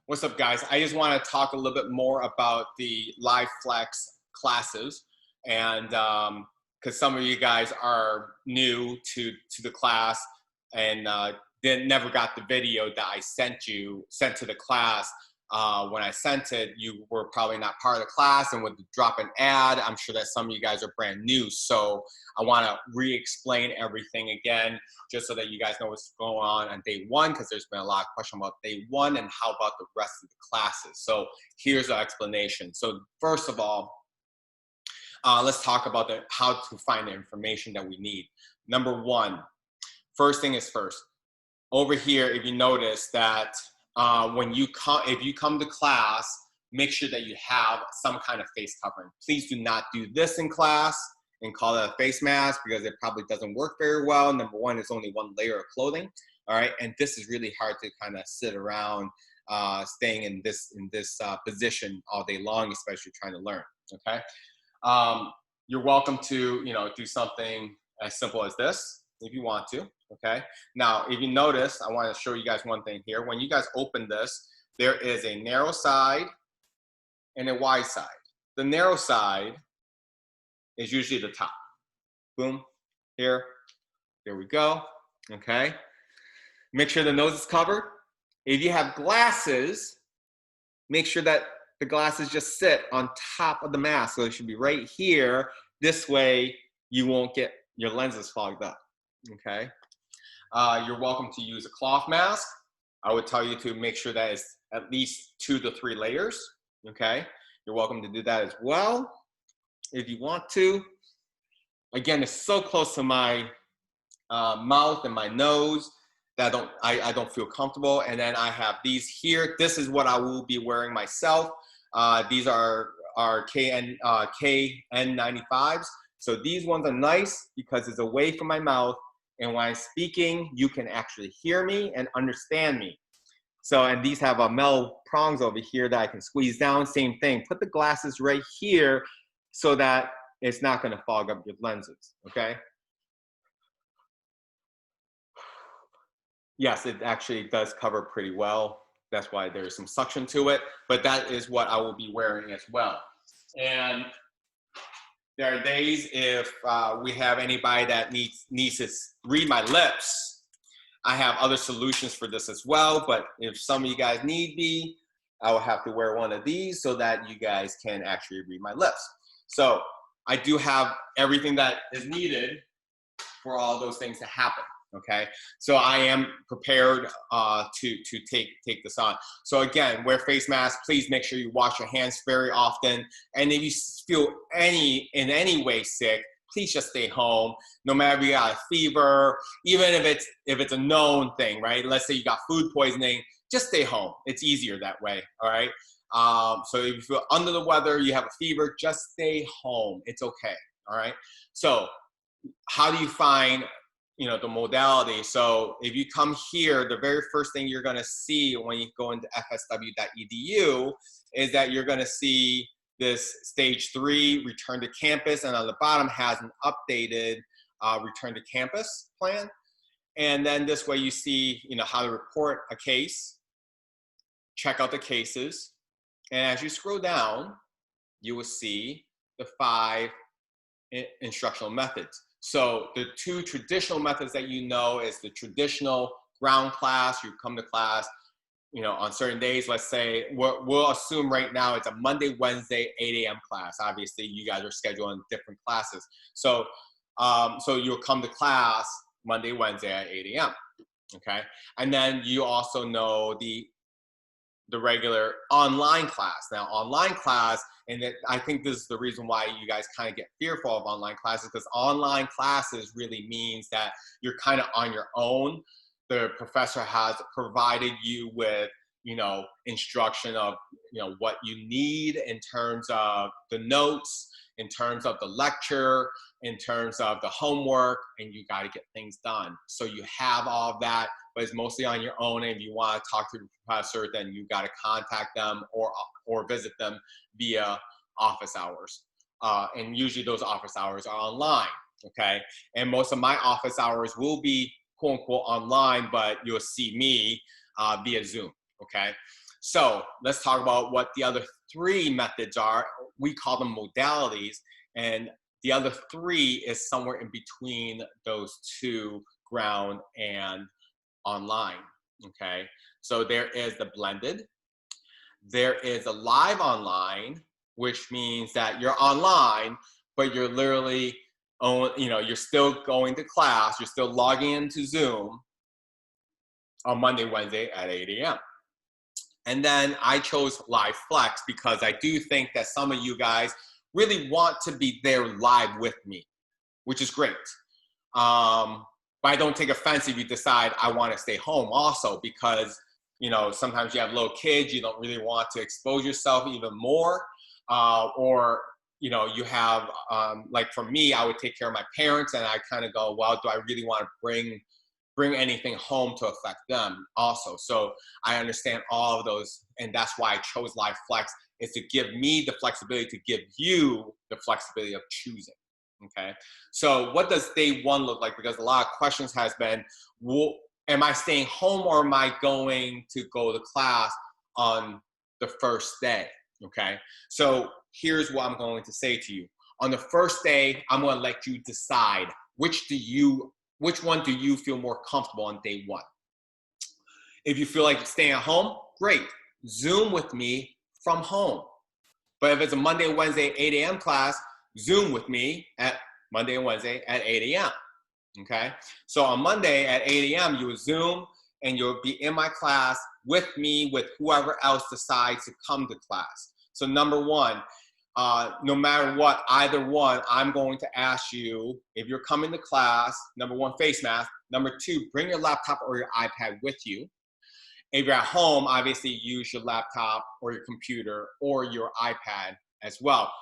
What's up, guys? I just want to talk a little bit more about the LiveFlex classes, and because some of you guys are new to the class and never got the video that I sent to the class. When I sent it, you were probably not part of the class, and with the drop an ad, I'm sure that some of you guys are brand new. So I want to re-explain everything again, just so that you guys know what's going on day one, because there's been a lot of questions about day one and how about the rest of the classes. So here's the explanation. So first of all, let's talk about how to find the information that we need. Number one, first thing is first. Over here, if you notice that if you come to class, make sure that you have some kind of face covering. Please do not do this in class and call it a face mask, because it probably doesn't work very well. Number one, it's only one layer of clothing. All right, and this is really hard to kind of sit around staying in this position all day long, especially trying to learn. Okay, you're welcome to do something as simple as this if you want to. Okay, now if you notice, I want to show you guys one thing here. When you guys open this, there is a narrow side and a wide side. The narrow side is usually the top. Boom, here, there we go. Okay, make sure the nose is covered. If you have glasses, make sure that the glasses just sit on top of the mask. So it should be right here. This way you won't get your lenses fogged up. Okay, you're welcome to use a cloth mask. I would tell you to make sure that it's at least 2 to 3 layers. Okay, you're welcome to do that as well if you want to. Again, it's so close to my mouth and my nose that I don't feel comfortable. And then I have these here. This is what I will be wearing myself. These are KN95s. So these ones are nice because it's away from my mouth. And when I'm speaking, you can actually hear me and understand me. So, and these have metal prongs over here that I can squeeze down. Same thing. Put the glasses right here so that it's not going to fog up your lenses. Okay. Yes, it actually does cover pretty well. That's why there's some suction to it. But that is what I will be wearing as well. And there are days if we have anybody that needs to read my lips, I have other solutions for this as well. But if some of you guys need me, I will have to wear one of these so that you guys can actually read my lips. So I do have everything that is needed for all those things to happen. Okay, so I am prepared to take this on. So again, wear face masks. Please make sure you wash your hands very often. And if you feel in any way sick, please just stay home. No matter if you got a fever, even if it's a known thing, right? Let's say you got food poisoning, just stay home. It's easier that way. All right. So if you feel under the weather, you have a fever, just stay home. It's okay. All right. So how do you find the modality? So if you come here, the very first thing you're going to see when you go into fsw.edu is that you're going to see this stage 3 return to campus, and on the bottom has an updated return to campus plan. And then this way you see how to report a case, check out the cases, and as you scroll down, you will see the 5 instructional methods. So the 2 traditional methods that is the traditional ground class. You come to class, on certain days. Let's say we'll assume right now it's a Monday, Wednesday, 8 a.m. class. Obviously, you guys are scheduling different classes. So so you'll come to class Monday, Wednesday at 8 a.m. Okay, and then you also know the regular online class. Now, online class, and I think this is the reason why you guys kind of get fearful of online classes, because online classes really means that you're kind of on your own. The professor has provided you with, instruction of, what you need in terms of the notes, in terms of the lecture, in terms of the homework, and you got to get things done. So you have all of that, but it's mostly on your own. And if you want to talk to the professor, then you got to contact them or visit them via office hours. And usually those office hours are online, okay? And most of my office hours will be quote unquote online, but you'll see me via Zoom, okay? So let's talk about what the other 3 methods are. We call them modalities, and the other 3 is somewhere in between those 2, ground and online, okay? So there is the blended, there is a live online, which means that you're online, but you're literally, you're still going to class, you're still logging into Zoom on Monday, Wednesday at 8 a.m. And then I chose Live Flex because I do think that some of you guys really want to be there live with me, which is great. But I don't take offense if you decide I want to stay home also, because sometimes you have little kids, you don't really want to expose yourself even more, or you have like for me, I would take care of my parents, and I kind of go, well, do I really want to bring anything home to affect them also? So I understand all of those, and that's why I chose Live Flex, is to give me the flexibility to give you the flexibility of choosing. Okay, so what does day 1 look like? Because a lot of questions has been, well, am I staying home or am I going to go to class on the first day? Okay, so here's what I'm going to say to you. On the first day, I'm going to let you decide which one do you feel more comfortable on day 1. If you feel like staying at home, great. Zoom with me from home. But if it's a Monday and Wednesday 8 a.m. class, Zoom with me at Monday and Wednesday at 8 a.m. Okay? So on Monday at 8 a.m., you will Zoom and you'll be in my class with me, with whoever else decides to come to class. So number 1, no matter what, either one, I'm going to ask you, if you're coming to class, number 1, face mask. Number 2, bring your laptop or your iPad with you. If you're at home, obviously use your laptop or your computer or your iPad as well.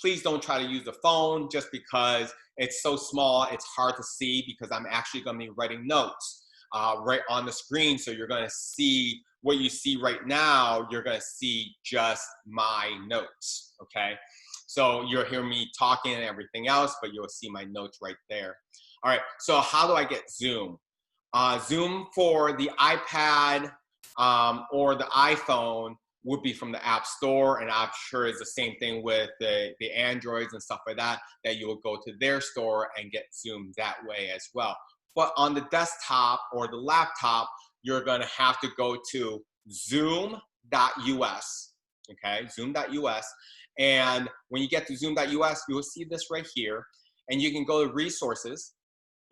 Please don't try to use the phone just because it's so small, it's hard to see, because I'm actually going to be writing notes right on the screen. So you're going to see what you see right now, you're going to see just my notes, okay? So you'll hear me talking and everything else, but you'll see my notes right there. All right, so how do I get Zoom? Zoom for the iPad or the iPhone would be from the App Store, and I'm sure it's the same thing with the Androids and stuff like that, that you will go to their store and get Zoom that way as well. But on the desktop or the laptop, you're gonna have to go to zoom.us, okay, zoom.us. And when you get to zoom.us, you will see this right here, and you can go to resources.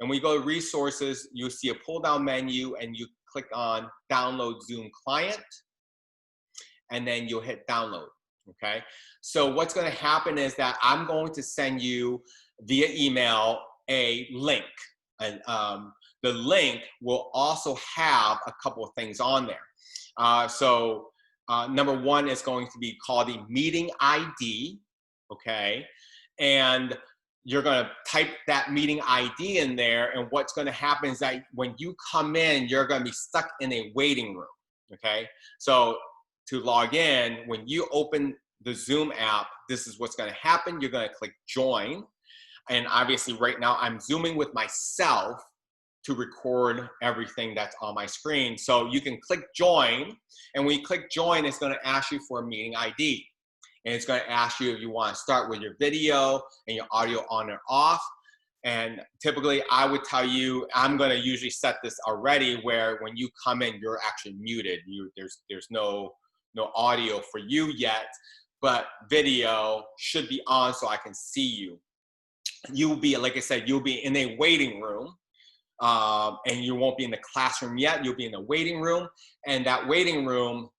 And when you go to resources, you'll see a pull down menu and you click on download Zoom client, and then you'll hit download, okay? So what's gonna happen is that I'm going to send you via email a link. And the link will also have a couple of things on there. So number 1 is going to be called the meeting ID, okay? And you're gonna type that meeting ID in there, and what's gonna happen is that when you come in, you're gonna be stuck in a waiting room, okay? So to log in, when you open the Zoom app, this is what's gonna happen. You're gonna click join. And obviously right now I'm Zooming with myself to record everything that's on my screen. So you can click join, and when you click join, it's gonna ask you for a meeting ID. And it's gonna ask you if you wanna start with your video and your audio on or off. And typically I would tell you, I'm gonna usually set this already where when you come in, you're actually muted. There's no audio for you yet, but video should be on so I can see you. You'll be, like I said, you'll be in a waiting room, and you won't be in the classroom yet. You'll be in the waiting room, and that waiting room,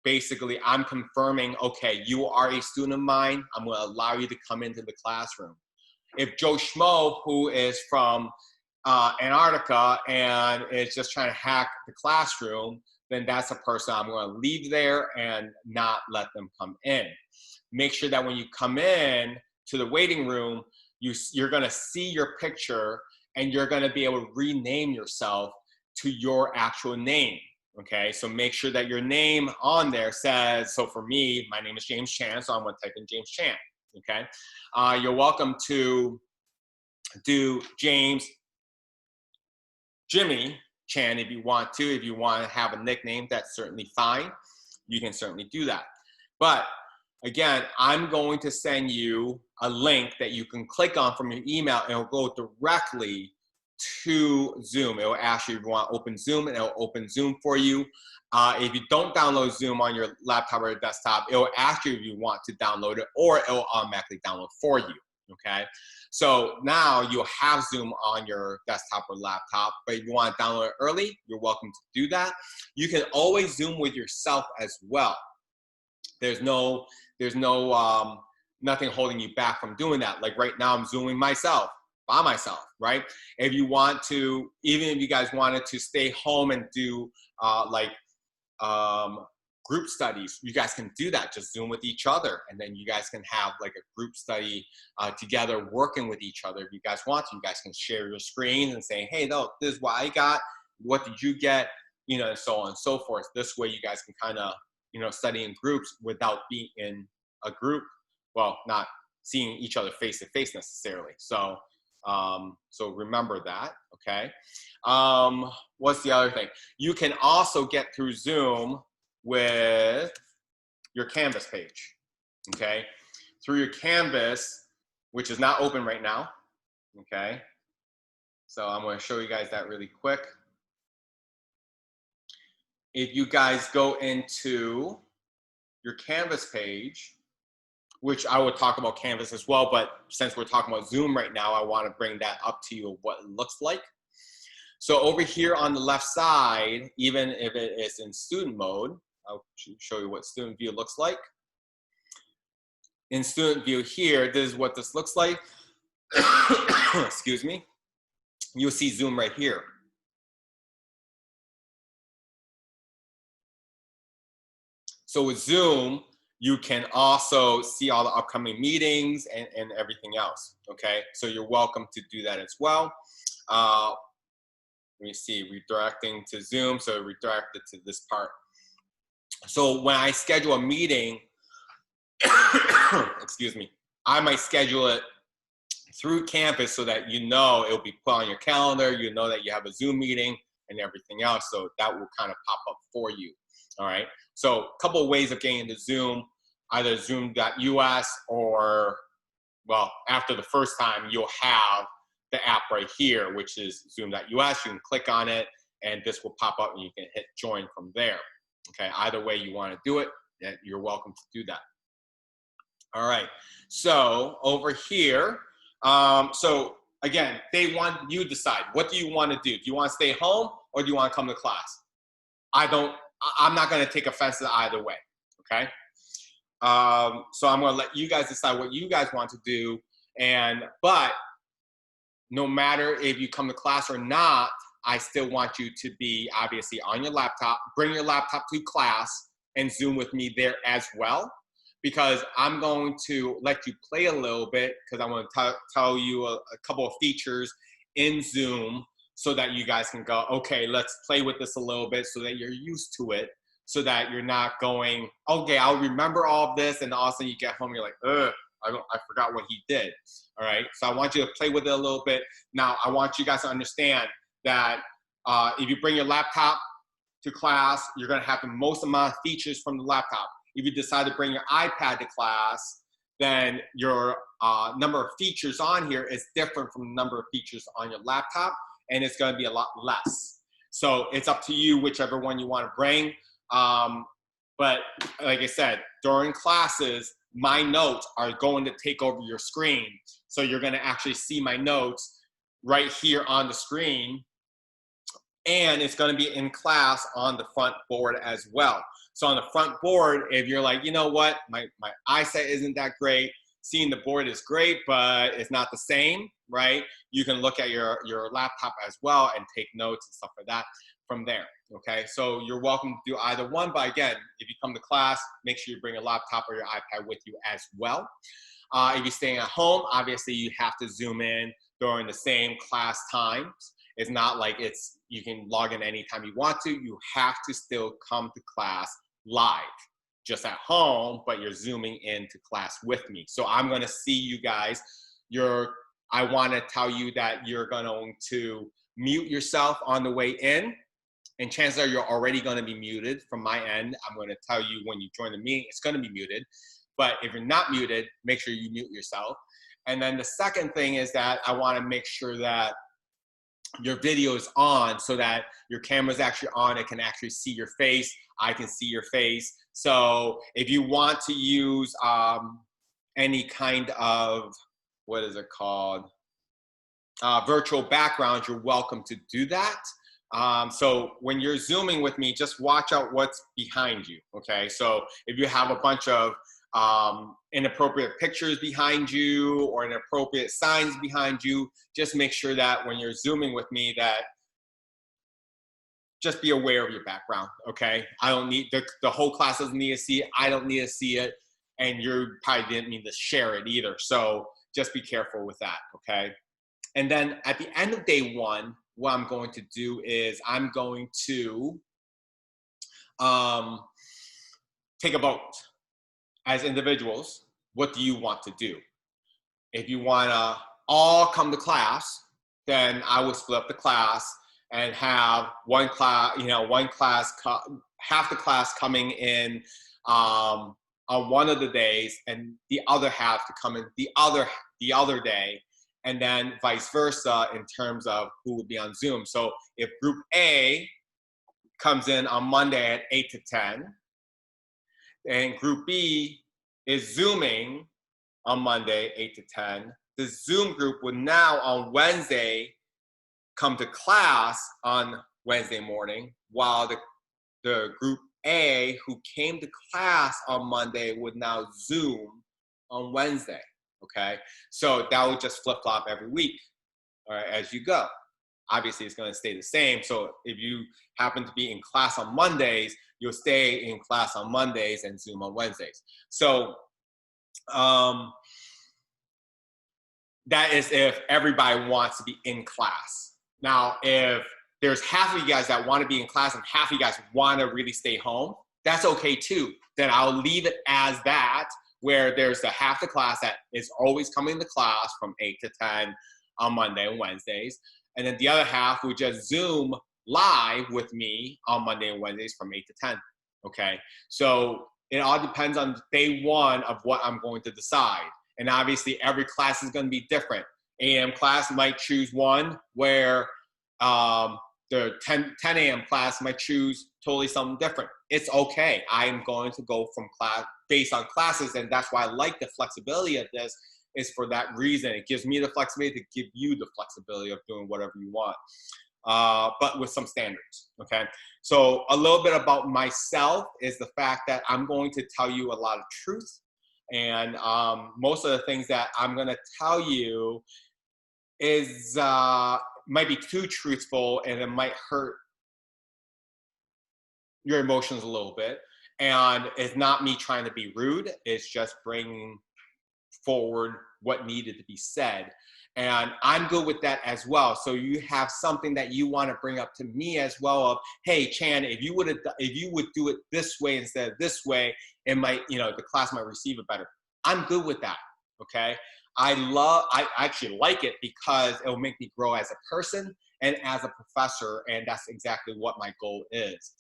basically, I'm confirming, okay, you are a student of mine. I'm going to allow you to come into the classroom. If Joe Schmo, who is from Antarctica and is just trying to hack the classroom, then that's a person I'm going to leave there and not let them come in. Make sure that when you come in to the waiting room, you're going to see your picture, and you're going to be able to rename yourself to your actual name. Okay, so make sure that your name on there says, so for me, my name is James Chan, so I'm going to type in James Chan. Okay, you're welcome to do James Jimmy Chan if you want to. If you want to have a nickname, that's certainly fine. You can certainly do that. But again, I'm going to send you a link that you can click on from your email, and it'll go directly to Zoom. It will ask you if you want to open Zoom, and it will open Zoom for you. If you don't download Zoom on your laptop or your desktop, it will ask you if you want to download it, or it will automatically download for you, okay? So now you'll have Zoom on your desktop or laptop, but if you want to download it early, you're welcome to do that. You can always Zoom with yourself as well. There's nothing holding you back from doing that. Like right now, I'm Zooming myself, by myself, right? If you want to, even if you guys wanted to stay home and do group studies, you guys can do that. Just Zoom with each other, and then you guys can have like a group study together, working with each other. If you guys want to, you guys can share your screens and say, hey, no, this is what I got. What did you get? You know, and so on and so forth. This way you guys can kind of, you know, study in groups without being in a group. Well, not seeing each other face to face necessarily. So, so remember that, okay? What's the other thing? You can also get through Zoom with your Canvas page, okay? Through your Canvas, which is not open right now, okay? So I'm gonna show you guys that really quick. If you guys go into your Canvas page, which I would talk about Canvas as well, but since we're talking about Zoom right now, I want to bring that up to you of what it looks like. So over here on the left side, even if it is in student mode, I'll show you what student view looks like. In student view here, this is what this looks like. Excuse me. You'll see Zoom right here. So with Zoom, you can also see all the upcoming meetings and everything else, okay? So you're welcome to do that as well. Let me see, redirecting to Zoom, so redirected to this part. So when I schedule a meeting, excuse me, I might schedule it through Canvas so that you know it'll be put on your calendar, you know that you have a Zoom meeting and everything else, so that will kind of pop up for you, all right? So a couple of ways of getting into Zoom, either zoom.us or, well, after the first time, you'll have the app right here, which is zoom.us. You can click on it, and this will pop up, and you can hit join from there. Okay, either way you want to do it, you're welcome to do that. All right, so over here, so again, they want you to decide, what do you want to do? Do you want to stay home, or do you want to come to class? I'm not going to take offense to either way, okay? So I'm going to let you guys decide what you guys want to do, but no matter if you come to class or not, I still want you to be obviously on your laptop, bring your laptop to class and Zoom with me there as well, because I'm going to let you play a little bit, because I want to tell you a couple of features in Zoom so that you guys can go, okay, let's play with this a little bit so that you're used to it, so that you're not going, okay, I'll remember all of this, and all of a sudden you get home, you're like, ugh, I forgot what he did, all right? So I want you to play with it a little bit. Now, I want you guys to understand that if you bring your laptop to class, you're gonna have the most amount of features from the laptop. If you decide to bring your iPad to class, then your number of features on here is different from the number of features on your laptop, and it's gonna be a lot less. So it's up to you, whichever one you wanna bring. But like I said, during classes, my notes are going to take over your screen. So you're gonna actually see my notes right here on the screen. And it's gonna be in class on the front board as well. So on the front board, if you're like, you know what, my eyesight isn't that great, seeing the board is great, but it's not the same, right? You can look at your laptop as well and take notes and stuff like that from there, okay? So you're welcome to do either one, but again, if you come to class, make sure you bring a laptop or your iPad with you as well. If you're staying at home, obviously you have to Zoom in during the same class times. It's not like you can log in anytime you want to. You have to still come to class live, just at home, but you're Zooming into class with me. So I'm gonna see you guys. I wanna tell you that you're going to mute yourself on the way in. And chances are you're already going to be muted from my end. I'm going to tell you when you join the meeting, it's going to be muted. But if you're not muted, make sure you mute yourself. And then the second thing is that I want to make sure that your video is on so that your camera's actually on. It can actually see your face. I can see your face. So if you want to use any kind of, what is it called? Virtual background, you're welcome to do that. So when you're Zooming with me, just watch out what's behind you, okay? So if you have a bunch of inappropriate pictures behind you or inappropriate signs behind you, just make sure that when you're Zooming with me that just be aware of your background, okay? I don't need, the whole class doesn't need to see it. I don't need to see it. And you probably didn't mean to share it either. So just be careful with that, okay? And then at the end of day one, what I'm going to do is I'm going to take a vote as individuals. What do you want to do? If you want to all come to class, then I will split up the class and have one class, half the class coming in on one of the days and the other half to come in the other day. And then vice versa in terms of who will be on Zoom. So if group A comes in on Monday at 8 to 10, and group B is Zooming on Monday, 8 to 10, the Zoom group would now on Wednesday come to class on Wednesday morning, while the group A who came to class on Monday would now Zoom on Wednesday. Okay, so that will just flip-flop every week, all right, as you go. Obviously, it's going to stay the same. So if you happen to be in class on Mondays, you'll stay in class on Mondays and Zoom on Wednesdays. So that is if everybody wants to be in class. Now, if there's half of you guys that want to be in class and half of you guys want to really stay home, that's okay too. Then I'll leave it as that, where there's the half the class that is always coming to class from 8 to 10 on Monday and Wednesdays. And then the other half would just Zoom live with me on Monday and Wednesdays from 8 to 10, okay? So it all depends on day one of what I'm going to decide. And obviously every class is gonna be different. AM class might choose one where the 10 a.m. class might choose totally something different. It's okay. I am going to go from class based on classes, and that's why I like the flexibility of this, is for that reason. It gives me the flexibility to give you the flexibility of doing whatever you want, but with some standards, okay? So a little bit about myself is the fact that I'm going to tell you a lot of truth, and most of the things that I'm gonna tell you is might be too truthful, and it might hurt your emotions a little bit. And it's not me trying to be rude. It's just bringing forward what needed to be said. And I'm good with that as well. So you have something that you want to bring up to me as well of, hey, Chan, if you would do it this way instead of this way, it might, the class might receive it better. I'm good with that, okay? I actually like it because it will make me grow as a person and as a professor, and that's exactly what my goal is.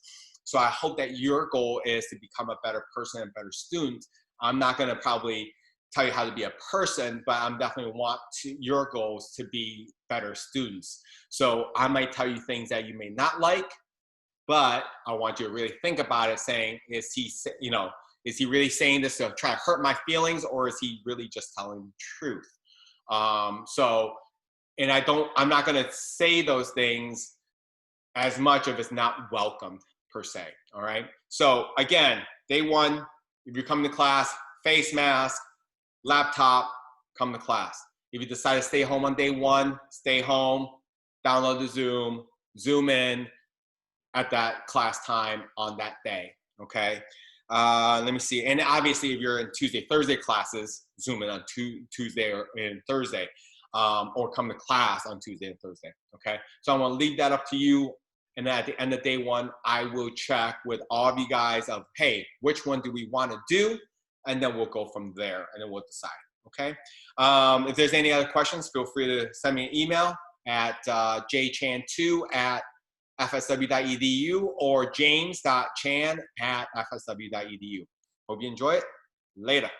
So I hope that your goal is to become a better person and better student. I'm not gonna probably tell you how to be a person, but I'm definitely want your goals to be better students. So I might tell you things that you may not like, but I want you to really think about it, saying, is he really saying this to try to hurt my feelings, or is he really just telling the truth? And I'm not gonna say those things as much if it's not welcomed per se, all right? So again, day one, if you're coming to class, face mask, laptop, come to class. If you decide to stay home on day one, stay home, download the Zoom, Zoom in at that class time on that day, okay? Let me see, and obviously if you're in Tuesday, Thursday classes, Zoom in on Tuesday or in Thursday, or come to class on Tuesday and Thursday, okay? So I'm gonna leave that up to you. And then at the end of day one, I will check with all of you guys of, hey, which one do we want to do? And then we'll go from there and then we'll decide, okay? If there's any other questions, feel free to send me an email. at jchan2@fsw.edu or james.chan@fsw.edu. Hope you enjoy it. Later.